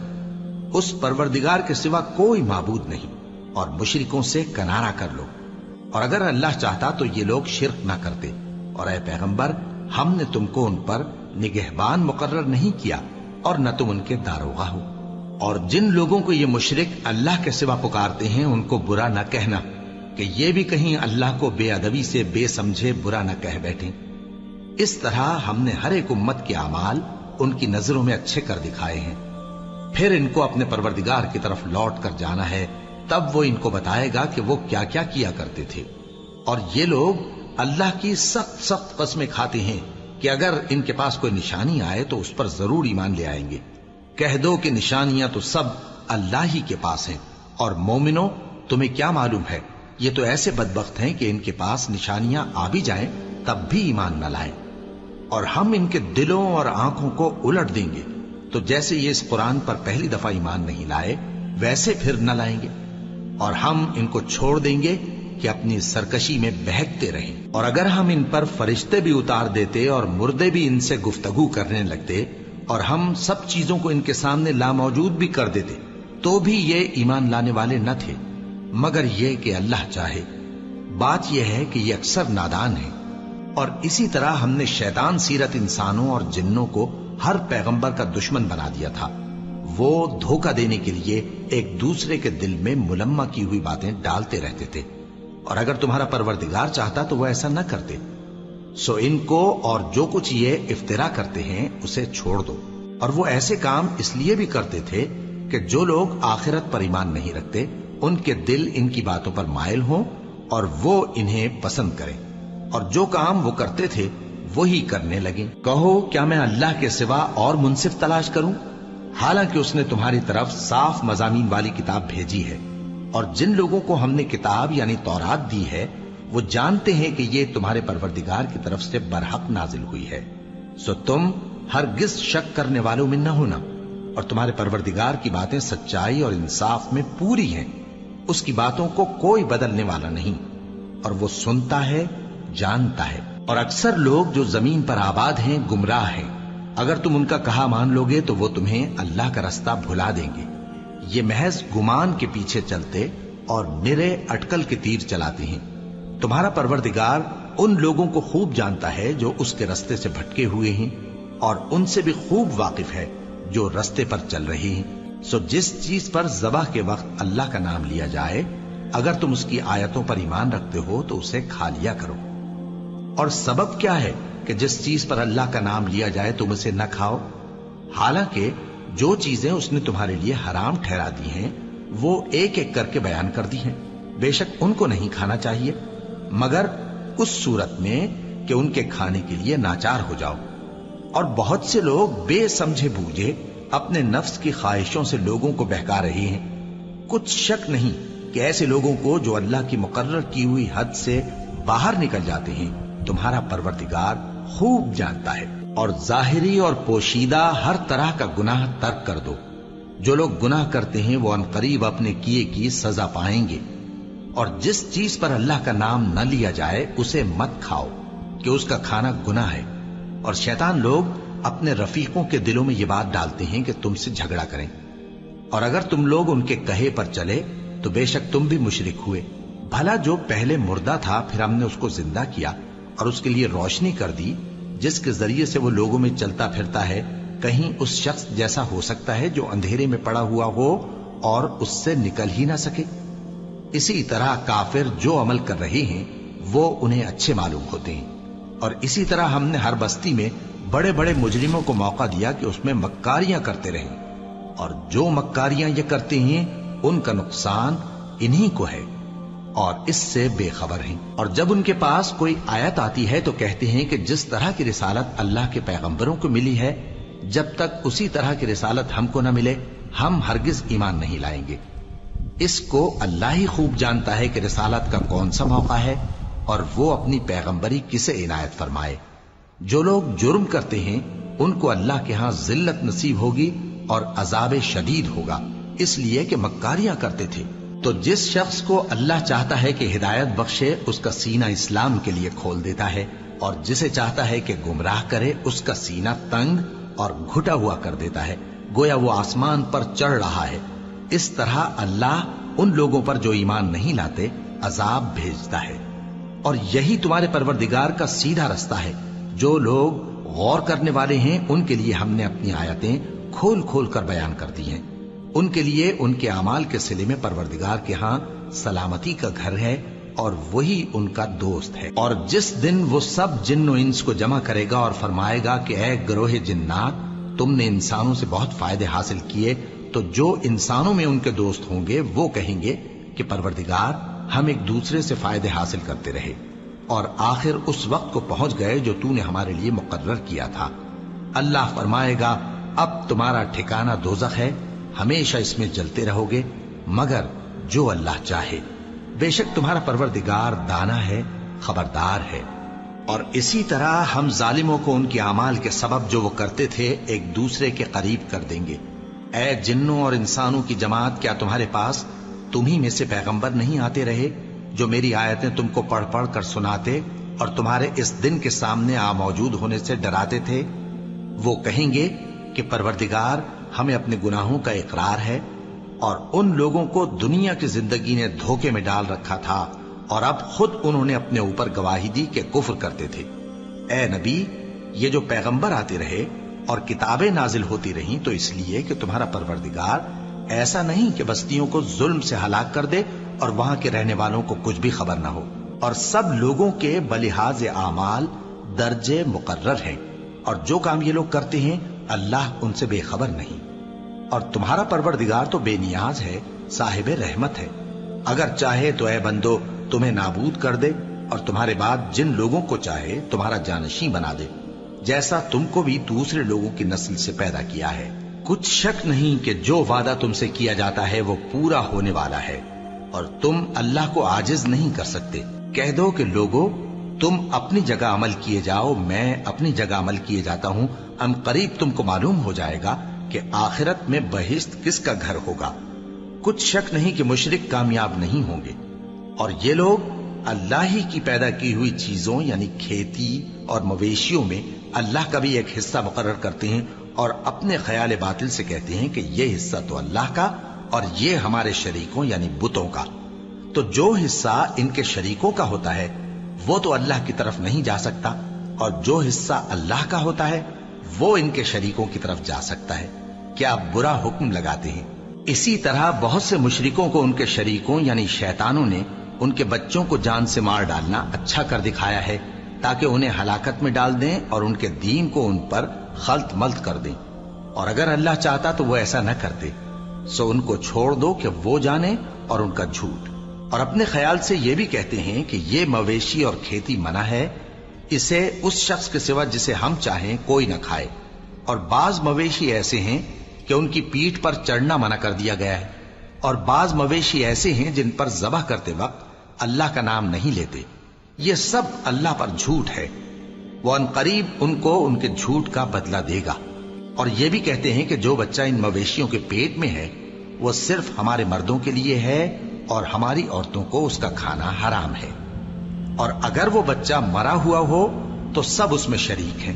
اس پروردگار کے سوا کوئی معبود نہیں، اور مشرکوں سے کنارہ کر لو۔ اور اگر اللہ چاہتا تو یہ لوگ شرک نہ کرتے، اور اے پیغمبر ہم نے تم کو ان پر نگہبان مقرر نہیں کیا اور نہ تم ان کے داروغہ ہو۔ اور جن لوگوں کو یہ مشرک اللہ کے سوا پکارتے ہیں ان کو برا نہ کہنا کہ یہ بھی کہیں اللہ کو بے ادبی سے بے سمجھے برا نہ کہہ بیٹھیں۔ اس طرح ہم نے ہر ایک امت کے اعمال ان کی نظروں میں اچھے کر دکھائے ہیں، پھر ان کو اپنے پروردگار کی طرف لوٹ کر جانا ہے، تب وہ ان کو بتائے گا کہ وہ کیا کیا کیا کرتے تھے۔ اور یہ لوگ اللہ کی سخت سخت قسمیں کھاتے ہیں کہ اگر ان کے پاس کوئی نشانی آئے تو اس پر ضرور ایمان لے آئیں گے۔ کہہ دو کہ نشانیاں تو سب اللہ ہی کے پاس ہیں، اور مومنوں تمہیں کیا معلوم ہے، یہ تو ایسے بدبخت ہیں کہ ان کے پاس نشانیاں آ بھی جائیں تب بھی ایمان نہ لائیں۔ اور ہم ان کے دلوں اور آنکھوں کو الٹ دیں گے، تو جیسے یہ اس قرآن پر پہلی دفعہ ایمان نہیں لائے ویسے پھر نہ لائیں گے، اور ہم ان کو چھوڑ دیں گے کہ اپنی سرکشی میں بہکتے رہیں۔ اور اگر ہم ان پر فرشتے بھی اتار دیتے اور مردے بھی ان سے گفتگو کرنے لگتے اور ہم سب چیزوں کو ان کے سامنے لاموجود بھی کر دیتے تو بھی یہ ایمان لانے والے نہ تھے، مگر یہ کہ اللہ چاہے۔ بات یہ ہے کہ یہ اکثر نادان ہیں۔ اور اسی طرح ہم نے شیطان سیرت انسانوں اور جنوں کو ہر پیغمبر کا دشمن بنا دیا تھا، وہ دھوکہ دینے کے لیے ایک دوسرے کے دل میں ملمہ کی ہوئی باتیں ڈالتے رہتے تھے، اور اگر تمہارا پروردگار چاہتا تو وہ ایسا نہ کرتے۔ سو ان کو اور جو کچھ یہ افترا کرتے ہیں اسے چھوڑ دو۔ اور وہ ایسے کام اس لیے بھی کرتے تھے کہ جو لوگ آخرت پر ایمان نہیں رکھتے ان کے دل ان کی باتوں پر مائل ہوں اور وہ انہیں پسند کریں، اور جو کام وہ کرتے تھے وہی کرنے لگیں۔ کہو کیا میں اللہ کے سوا اور منصف تلاش کروں، حالانکہ اس نے تمہاری طرف صاف مضامین والی کتاب بھیجی ہے، اور جن لوگوں کو ہم نے کتاب یعنی تورات دی ہے وہ جانتے ہیں کہ یہ تمہارے پروردگار کی طرف سے برحق نازل ہوئی ہے، سو تم ہرگز شک کرنے والوں میں نہ ہونا، اور تمہارے پروردگار کی باتیں سچائی اور انصاف میں پوری ہیں، اس کی باتوں کو کوئی بدلنے والا نہیں، اور وہ سنتا ہے جانتا ہے۔ اور اکثر لوگ جو زمین پر آباد ہیں گمراہ ہیں، اگر تم ان کا کہا مان لوگے تو وہ تمہیں اللہ کا رستہ بھلا دیں گے۔ یہ محض گمان کے پیچھے چلتے اور نرے اٹکل کے تیر چلاتے ہیں۔ تمہارا پروردگار ان لوگوں کو خوب جانتا ہے جو اس کے رستے سے بھٹکے ہوئے ہیں، اور ان سے بھی خوب واقف ہے جو رستے پر چل رہے ہیں۔ سو جس چیز پر ذبح کے وقت اللہ کا نام لیا جائے اگر تم اس کی آیتوں پر ایمان رکھتے ہو تو اسے کھا لیا کرو۔ اور سبب کیا ہے کہ جس چیز پر اللہ کا نام لیا جائے تم اسے نہ کھاؤ، حالانکہ جو چیزیں اس نے تمہارے لیے حرام ٹھہرا دی ہیں وہ ایک ایک کر کے بیان کر دی ہیں، بے شک ان کو نہیں کھانا چاہیے مگر اس صورت میں کہ ان کے کھانے کے لیے ناچار ہو جاؤ۔ اور بہت سے لوگ بے سمجھے بوجھے اپنے نفس کی خواہشوں سے لوگوں کو بہکا رہے ہیں۔ کچھ شک نہیں کہ ایسے لوگوں کو جو اللہ کی مقرر کی ہوئی حد سے باہر نکل جاتے ہیں تمہارا پروردگار خوب جانتا ہے۔ اور ظاہری اور پوشیدہ ہر طرح کا گناہ ترک کر دو۔ جو لوگ گناہ کرتے ہیں وہ عنقریب اپنے کیے کی سزا پائیں گے۔ اور جس چیز پر اللہ کا نام نہ لیا جائے اسے مت کھاؤ کہ اس کا کھانا گناہ ہے۔ اور شیطان لوگ اپنے رفیقوں کے دلوں میں یہ بات ڈالتے ہیں کہ تم سے جھگڑا کریں، اور اگر تم لوگ ان کے کہے پر چلے تو بے شک تم بھی مشرک ہوئے۔ بھلا جو پہلے مردہ تھا پھر ہم نے اس کو زندہ کیا اور اس کے لیے روشنی کر دی جس کے ذریعے سے وہ لوگوں میں چلتا پھرتا ہے، کہیں اس شخص جیسا ہو سکتا ہے جو اندھیرے میں پڑا ہوا ہو اور اس سے نکل ہی نہ سکے؟ اسی طرح کافر جو عمل کر رہے ہیں وہ انہیں اچھے معلوم ہوتے ہیں۔ اور اسی طرح ہم نے ہر بستی میں بڑے بڑے مجرموں کو موقع دیا کہ اس میں مکاریاں کرتے رہیں، اور جو مکاریاں یہ کرتے ہیں ان کا نقصان انہی کو ہے اور اس سے بے خبر ہیں۔ اور جب ان کے پاس کوئی آیت آتی ہے تو کہتے ہیں کہ جس طرح کی رسالت اللہ کے پیغمبروں کو ملی ہے جب تک اسی طرح کی رسالت ہم کو نہ ملے ہم ہرگز ایمان نہیں لائیں گے۔ اس کو اللہ ہی خوب جانتا ہے کہ رسالت کا کون سا موقع ہے اور وہ اپنی پیغمبری کسے عنایت فرمائے۔ جو لوگ جرم کرتے ہیں ان کو اللہ کے ہاں ذلت نصیب ہوگی اور عذاب شدید ہوگا، اس لیے کہ مکاریاں کرتے تھے۔ تو جس شخص کو اللہ چاہتا ہے کہ ہدایت بخشے اس کا سینہ اسلام کے لیے کھول دیتا ہے، اور جسے چاہتا ہے کہ گمراہ کرے اس کا سینہ تنگ اور گھٹا ہوا کر دیتا ہے، گویا وہ آسمان پر چڑھ رہا ہے۔ اس طرح اللہ ان لوگوں پر جو ایمان نہیں لاتے عذاب بھیجتا ہے۔ اور یہی تمہارے پروردگار کا سیدھا رستہ ہے۔ جو لوگ غور کرنے والے ہیں ان کے لیے ہم نے اپنی آیتیں کھول کھول کر بیان کر دی ہیں۔ ان کے لیے ان کے اعمال کے صلے میں پروردگار کے ہاں سلامتی کا گھر ہے اور وہی ان کا دوست ہے۔ اور جس دن وہ سب جن و انس کو جمع کرے گا اور فرمائے گا کہ اے گروہ جنات، تم نے انسانوں سے بہت فائدے حاصل کیے، تو جو انسانوں میں ان کے دوست ہوں گے وہ کہیں گے کہ پروردگار ہم ایک دوسرے سے فائدے حاصل کرتے رہے اور آخر اس وقت کو پہنچ گئے جو تو نے ہمارے لیے مقرر کیا تھا۔ اللہ فرمائے گا اب تمہارا ٹھکانہ دوزخ ہے، ہمیشہ اس میں جلتے رہو گے مگر جو اللہ چاہے، بے شک تمہارا پروردگار دانا ہے، خبردار ہے۔ اور اسی طرح ہم ظالموں کو ان کے اعمال کے سبب جو وہ کرتے تھے ایک دوسرے کے قریب کر دیں گے۔ اے جنوں اور انسانوں کی جماعت، کیا تمہارے پاس تمہیں میں سے پیغمبر نہیں آتے رہے جو میری آیتیں تم کو پڑھ پڑھ کر سناتے اور تمہارے اس دن کے سامنے موجود ہونے سے ڈراتے تھے؟ وہ کہیں گے کہ پروردگار ہمیں اپنے گناہوں کا اقرار ہے، اور ان لوگوں کو دنیا کی زندگی نے دھوکے میں ڈال رکھا تھا اور اب خود انہوں نے اپنے اوپر گواہی دی کہ کفر کرتے تھے۔ اے نبی، یہ جو پیغمبر آتے رہے اور کتابیں نازل ہوتی رہیں تو اس لیے کہ تمہارا پروردگار ایسا نہیں کہ بستیوں کو ظلم سے ہلاک کر دے اور وہاں کے رہنے والوں کو کچھ بھی خبر نہ ہو، اور سب لوگوں کے بلحاظ اعمال درجے مقرر ہیں، اور جو کام یہ لوگ کرتے ہیں اللہ ان سے بے خبر نہیں۔ اور تمہارا پروردگار تو بے نیاز ہے، صاحب رحمت ہے، اگر چاہے تو اے بندو تمہیں نابود کر دے اور تمہارے بعد جن لوگوں کو چاہے تمہارا جانشین بنا دے، جیسا تم کو بھی دوسرے لوگوں کی نسل سے پیدا کیا ہے۔ کچھ شک نہیں کہ جو وعدہ تم سے کیا جاتا ہے وہ پورا ہونے والا ہے، اور تم اللہ کو عاجز نہیں کر سکتے۔ کہہ دو کہ لوگو تم اپنی جگہ عمل کیے جاؤ، میں اپنی جگہ عمل کیے جاتا ہوں، ان قریب تم کو معلوم ہو جائے گا کہ آخرت میں بہشت کس کا گھر ہوگا۔ کچھ شک نہیں کہ مشرک کامیاب نہیں ہوں گے۔ اور یہ لوگ اللہ ہی کی پیدا کی ہوئی چیزوں یعنی کھیتی اور مویشیوں میں اللہ کا بھی ایک حصہ مقرر کرتے ہیں اور اپنے خیال باطل سے کہتے ہیں کہ یہ حصہ تو اللہ کا اور یہ ہمارے شریکوں یعنی بتوں کا۔ تو جو حصہ ان کے شریکوں کا ہوتا ہے وہ تو اللہ کی طرف نہیں جا سکتا، اور جو حصہ اللہ کا ہوتا ہے وہ ان کے شریکوں کی طرف جا سکتا ہے۔ کیا برا حکم لگاتے ہیں؟ اسی طرح بہت سے مشرکوں کو ان کے شریکوں یعنی شیطانوں نے ان کے بچوں کو جان سے مار ڈالنا اچھا کر دکھایا ہے تاکہ انہیں ہلاکت میں ڈال دیں اور ان کے دین کو ان پر خلط ملط کر دیں، اور اگر اللہ چاہتا تو وہ ایسا نہ کرتے۔ سو ان کو چھوڑ دو کہ وہ جانے اور ان کا جھوٹ، اور اپنے خیال سے یہ بھی کہتے ہیں کہ یہ مویشی اور کھیتی منع ہے، اسے اس شخص کے سوا جسے ہم چاہیں کوئی نہ کھائے، اور بعض مویشی ایسے ہیں کہ ان کی پیٹھ پر چڑھنا منع کر دیا گیا ہے، اور بعض مویشی ایسے ہیں جن پر ذبح کرتے وقت اللہ کا نام نہیں لیتے۔ یہ سب اللہ پر جھوٹ ہے، وہ ان قریب ان کو ان کے جھوٹ کا بدلہ دے گا۔ اور یہ بھی کہتے ہیں کہ جو بچہ ان مویشیوں کے پیٹ میں ہے وہ صرف ہمارے مردوں کے لیے ہے اور ہماری عورتوں کو اس کا کھانا حرام ہے، اور اگر وہ بچہ مرا ہوا ہو تو سب اس میں شریک ہیں،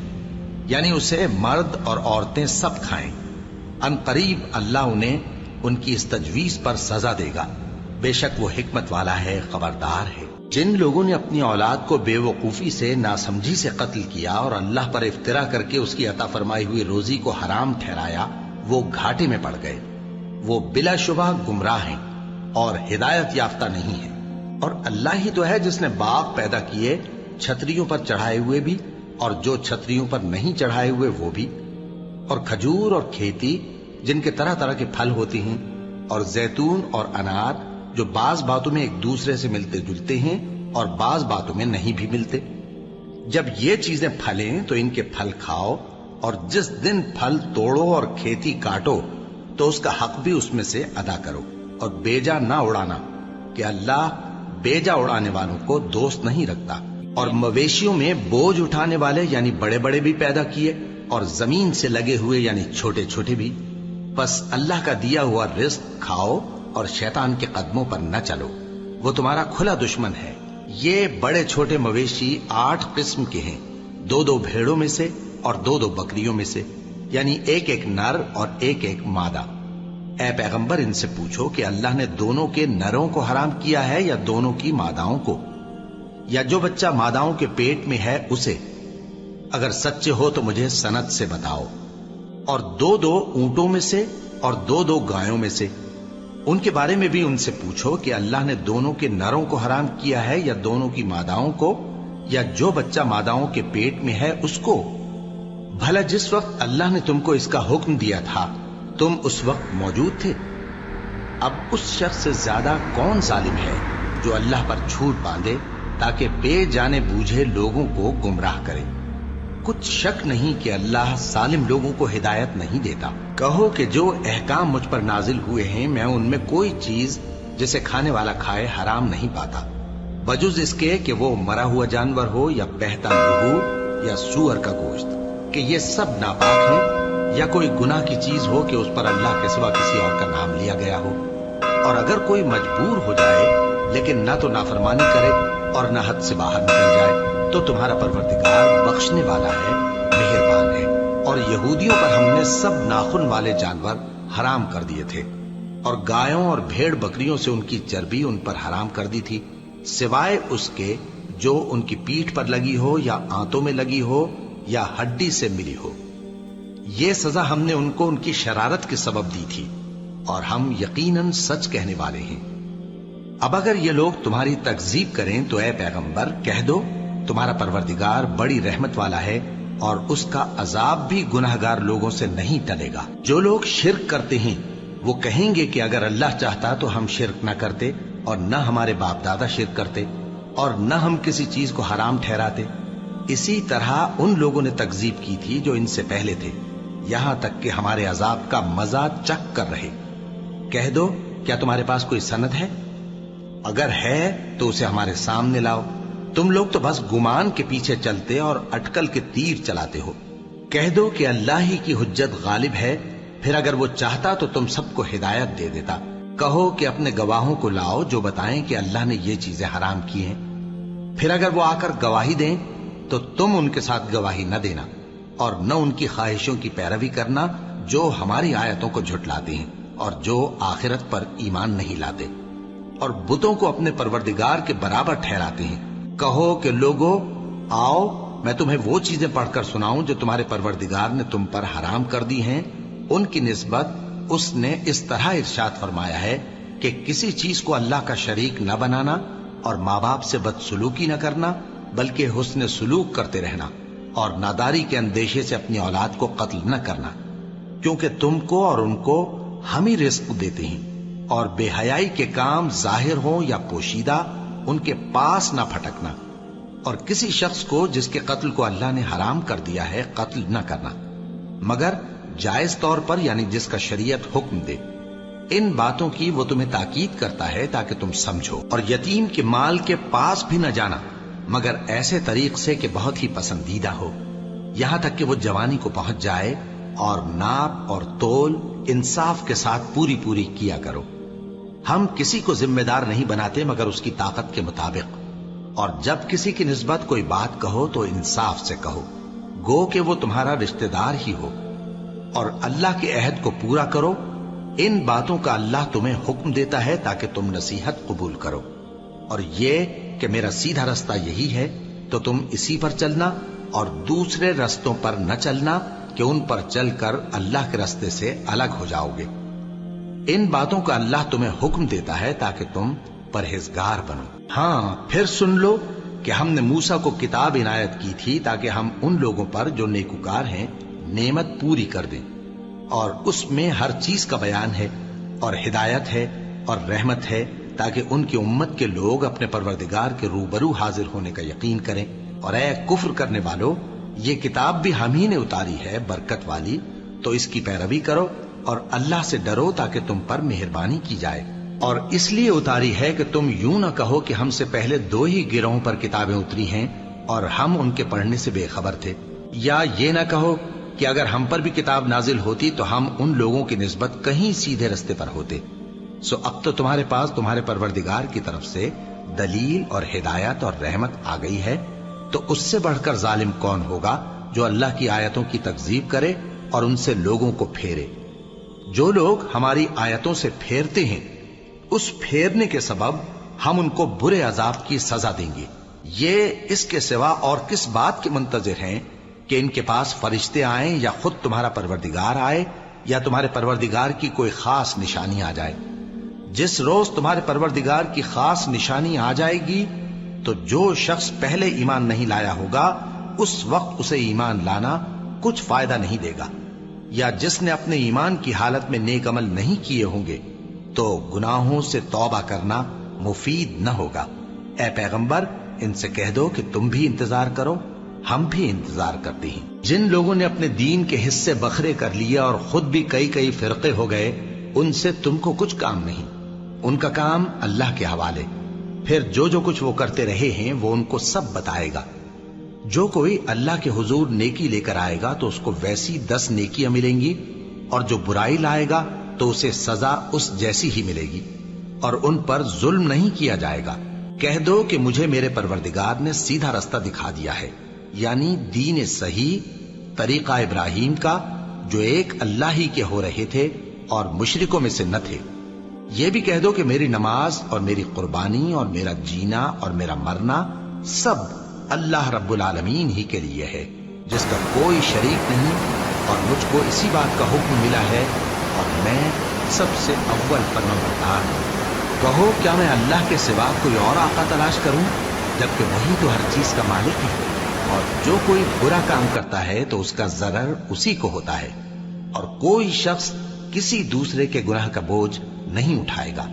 یعنی اسے مرد اور عورتیں سب کھائیں۔ ان قریب اللہ انہیں ان کی اس تجویز پر سزا دے گا، بے شک وہ حکمت والا ہے، خبردار ہے۔ جن لوگوں نے اپنی اولاد کو بے وقوفی سے ناسمجھی سے قتل کیا اور اللہ پر افترا کر کے اس کی عطا فرمائی ہوئی روزی کو حرام ٹھہرایا، وہ گھاٹے میں پڑ گئے، وہ بلا شبہ گمراہ ہیں اور ہدایت یافتہ نہیں ہیں۔ اور اللہ ہی تو ہے جس نے باغ پیدا کیے، چھتریوں پر چڑھائے ہوئے بھی اور جو چھتریوں پر نہیں چڑھائے ہوئے وہ بھی، اور کھجور اور کھیتی جن کے طرح طرح کے پھل ہوتے ہیں، اور زیتون اور انار جو بعض باتوں میں ایک دوسرے سے ملتے جلتے ہیں اور بعض باتوں میں نہیں بھی ملتے۔ جب یہ چیزیں پھلیں تو ان کے پھل کھاؤ اور جس دن پھل توڑو اور کھیتی کاٹو تو اس کا حق بھی اس میں سے ادا کرو، اور بیجا نہ اڑانا کہ اللہ بیجا اڑانے والوں کو دوست نہیں رکھتا۔ اور مویشیوں میں بوجھ اٹھانے والے یعنی بڑے بڑے بھی پیدا کیے، اور زمین سے لگے ہوئے یعنی چھوٹے چھوٹے بھی۔ بس اللہ کا دیا ہوا رزق کھاؤ اور شیطان کے قدموں پر نہ چلو، وہ تمہارا کھلا دشمن ہے۔ یہ بڑے چھوٹے مویشی 8 قسم کے ہیں، 2 بھیڑوں میں سے اور 2 بکریوں میں سے، یعنی ایک نر اور ایک مادہ۔ اے پیغمبر ان سے پوچھو کہ اللہ نے دونوں کے نروں کو حرام کیا ہے یا دونوں کی ماداؤں کو، یا جو بچہ ماداؤں کے پیٹ میں ہے اسے؟ اگر سچے ہو تو مجھے سند سے بتاؤ۔ اور 2 اونٹوں میں سے اور 2 گایوں میں سے، ان کے بارے میں بھی ان سے پوچھو کہ اللہ نے دونوں کے نروں کو حرام کیا ہے یا دونوں کی ماداؤں کو، یا جو بچہ ماداؤں کے پیٹ میں ہے اس کو؟ بھلا جس وقت اللہ نے تم کو اس کا حکم دیا تھا تم اس وقت موجود تھے؟ اب اس شخص سے زیادہ کون ظالم ہے جو اللہ پر جھوٹ باندھے تاکہ بے جانے بوجھے لوگوں کو گمراہ کرے؟ کچھ شک نہیں کہ اللہ ظالم لوگوں کو ہدایت نہیں دیتا۔ کہو کہ جو احکام مجھ پر نازل ہوئے ہیں میں ان میں کوئی چیز جسے کھانے والا کھائے حرام نہیں پاتا، بجز اس کے کہ وہ مرا ہوا جانور ہو یا بہتا لہو یا سور کا گوشت، کہ یہ سب ناپاک ہیں، یا کوئی گناہ کی چیز ہو کہ اس پر اللہ کے سوا کسی اور کا نام لیا گیا ہو۔ اور اگر کوئی مجبور ہو جائے لیکن نہ تو نافرمانی کرے اور نہ حد سے باہر نکل جائے تو تمہارا پروردگار بخشنے والا ہے، مہربان ہے۔ اور یہودیوں پر ہم نے سب ناخن والے جانور حرام کر دیے تھے، اور گایوں اور بھیڑ بکریوں سے ان کی چربی ان پر حرام کر دی تھی، سوائے اس کے جو ان کی پیٹھ پر لگی ہو یا آنتوں میں لگی ہو یا ہڈی سے ملی ہو۔ یہ سزا ہم نے ان کو ان کی شرارت کے سبب دی تھی، اور ہم یقیناً سچ کہنے والے ہیں۔ اب اگر یہ لوگ تمہاری تکذیب کریں تو اے پیغمبر کہہ دو تمہارا پروردگار بڑی رحمت والا ہے، اور اس کا عذاب بھی گناہگار لوگوں سے نہیں ٹلے گا۔ جو لوگ شرک کرتے ہیں وہ کہیں گے کہ اگر اللہ چاہتا تو ہم شرک نہ کرتے، اور نہ ہمارے باپ دادا شرک کرتے، اور نہ ہم کسی چیز کو حرام ٹھہراتے۔ اسی طرح ان لوگوں نے تکذیب کی تھی جو ان سے پہلے تھے، یہاں تک کہ ہمارے عذاب کا مزہ چکھ کر رہے۔ کہہ دو کیا تمہارے پاس کوئی سند ہے؟ اگر ہے تو اسے ہمارے سامنے لاؤ۔ تم لوگ تو بس گمان کے پیچھے چلتے اور اٹکل کے تیر چلاتے ہو۔ کہہ دو کہ اللہ ہی کی حجت غالب ہے، پھر اگر وہ چاہتا تو تم سب کو ہدایت دے دیتا۔ کہو کہ اپنے گواہوں کو لاؤ جو بتائیں کہ اللہ نے یہ چیزیں حرام کی ہیں، پھر اگر وہ آ کر گواہی دیں تو تم ان کے ساتھ گواہی نہ دینا، اور نہ ان کی خواہشوں کی پیروی کرنا جو ہماری آیتوں کو جھٹلاتے ہیں اور جو آخرت پر ایمان نہیں لاتے، اور بتوں کو اپنے پروردگار کے برابر ٹھہراتے ہیں۔ کہو کہ لوگو آؤ میں تمہیں وہ چیزیں پڑھ کر سناؤں جو تمہارے پروردگار نے تم پر حرام کر دی ہیں۔ ان کی نسبت اس نے اس طرح ارشاد فرمایا ہے کہ کسی چیز کو اللہ کا شریک نہ بنانا، اور ماں باپ سے بدسلوکی نہ کرنا بلکہ حسن سلوک کرتے رہنا، اور ناداری کے اندیشے سے اپنی اولاد کو قتل نہ کرنا، کیونکہ تم کو اور ان کو ہم ہی رزق دیتے ہیں۔ اور بے حیائی کے کام ظاہر ہوں یا پوشیدہ ان کے پاس نہ پھٹکنا، اور کسی شخص کو جس کے قتل کو اللہ نے حرام کر دیا ہے قتل نہ کرنا، مگر جائز طور پر یعنی جس کا شریعت حکم دے۔ ان باتوں کی وہ تمہیں تاکید کرتا ہے تاکہ تم سمجھو۔ اور یتیم کے مال کے پاس بھی نہ جانا مگر ایسے طریق سے کہ بہت ہی پسندیدہ ہو، یہاں تک کہ وہ جوانی کو پہنچ جائے، اور ناپ اور تول انصاف کے ساتھ پوری پوری کیا کرو۔ ہم کسی کو ذمہ دار نہیں بناتے مگر اس کی طاقت کے مطابق، اور جب کسی کی نسبت کوئی بات کہو تو انصاف سے کہو، گو کہ وہ تمہارا رشتہ دار ہی ہو، اور اللہ کے عہد کو پورا کرو۔ ان باتوں کا اللہ تمہیں حکم دیتا ہے تاکہ تم نصیحت قبول کرو، اور یہ کہ میرا سیدھا رستہ یہی ہے تو تم اسی پر چلنا، اور دوسرے رستوں پر نہ چلنا کہ ان پر چل کر اللہ کے رستے سے الگ ہو جاؤ گے۔ ان باتوں کا اللہ تمہیں حکم دیتا ہے تاکہ تم پرہیزگار بنو۔ ہاں پھر سن لو کہ ہم نے موسیٰ کو کتاب عنایت کی تھی تاکہ ہم ان لوگوں پر جو نیکوکار ہیں نعمت پوری کر دیں، اور اس میں ہر چیز کا بیان ہے، اور ہدایت ہے اور رحمت ہے، تاکہ ان کی امت کے لوگ اپنے پروردگار کے روبرو حاضر ہونے کا یقین کریں۔ اور اے کفر کرنے والو، یہ کتاب بھی ہم ہی نے اتاری ہے برکت والی، تو اس کی پیروی کرو اور اللہ سے ڈرو تاکہ تم پر مہربانی کی جائے۔ اور اس لیے اتاری ہے کہ تم یوں نہ کہو کہ ہم سے پہلے 2 ہی گروہوں پر کتابیں اتری ہیں اور ہم ان کے پڑھنے سے بے خبر تھے، یا یہ نہ کہو کہ اگر ہم پر بھی کتاب نازل ہوتی تو ہم ان لوگوں کی نسبت کہیں سیدھے رستے پر ہوتے۔ سو اب تو تمہارے پاس تمہارے پروردگار کی طرف سے دلیل اور ہدایت اور رحمت آ گئی ہے، تو اس سے بڑھ کر ظالم کون ہوگا جو اللہ کی آیتوں کی تکذیب کرے اور ان سے لوگوں کو پھیرے۔ جو لوگ ہماری آیتوں سے پھیرتے ہیں، اس پھیرنے کے سبب ہم ان کو برے عذاب کی سزا دیں گے۔ یہ اس کے سوا اور کس بات کے منتظر ہیں کہ ان کے پاس فرشتے آئیں یا خود تمہارا پروردگار آئے یا تمہارے پروردگار کی کوئی خاص نشانی آ جائے؟ جس روز تمہارے پروردگار کی خاص نشانی آ جائے گی تو جو شخص پہلے ایمان نہیں لایا ہوگا اس وقت اسے ایمان لانا کچھ فائدہ نہیں دے گا، یا جس نے اپنے ایمان کی حالت میں نیک عمل نہیں کیے ہوں گے تو گناہوں سے توبہ کرنا مفید نہ ہوگا۔ اے پیغمبر، ان سے کہہ دو کہ تم بھی انتظار کرو، ہم بھی انتظار کرتے ہیں۔ جن لوگوں نے اپنے دین کے حصے بکھرے کر لیے اور خود بھی کئی فرقے ہو گئے، ان سے تم کو کچھ کام نہیں، ان کا کام اللہ کے حوالے۔ پھر جو کچھ وہ کرتے رہے ہیں وہ ان کو سب بتائے گا۔ جو کوئی اللہ کے حضور نیکی لے کر آئے گا تو اس کو ویسی 10 نیکیاں ملیں گی، اور جو برائی لائے گا تو اسے سزا اس جیسی ہی ملے گی، اور ان پر ظلم نہیں کیا جائے گا۔ کہہ دو کہ مجھے میرے پروردگار نے سیدھا رستہ دکھا دیا ہے، یعنی دین صحیح، طریقہ ابراہیم کا، جو ایک اللہ ہی کے ہو رہے تھے اور مشرکوں میں سے نہ تھے۔ یہ بھی کہہ دو کہ میری نماز اور میری قربانی اور میرا جینا اور میرا مرنا سب اللہ رب العالمین ہی کے لیے ہے، جس کا کوئی شریک نہیں، اور مجھ کو اسی بات کا حکم ملا ہے اور میں سب سے اول فرمانبردار ہوں۔ کہو کیا میں اللہ کے سوا کوئی اور آقا تلاش کروں، جبکہ وہی تو ہر چیز کا مالک ہے، اور جو کوئی برا کام کرتا ہے تو اس کا ضرر اسی کو ہوتا ہے، اور کوئی شخص کسی دوسرے کے گناہ کا بوجھ نہیں اٹھائے گا۔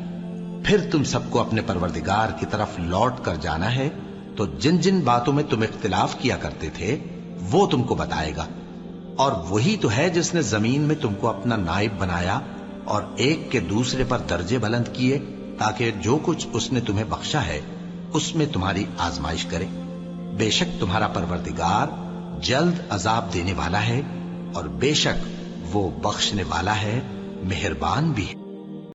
پھر تم سب کو اپنے پروردگار کی طرف لوٹ کر جانا ہے، تو جن جن باتوں میں تم اختلاف کیا کرتے تھے وہ تم کو بتائے گا۔ اور وہی تو ہے جس نے زمین میں تم کو اپنا نائب بنایا اور ایک کے دوسرے پر درجے بلند کیے، تاکہ جو کچھ اس نے تمہیں بخشا ہے اس میں تمہاری آزمائش کرے۔ بے شک تمہارا پروردگار جلد عذاب دینے والا ہے، اور بے شک وہ بخشنے والا ہے، مہربان بھی ہے۔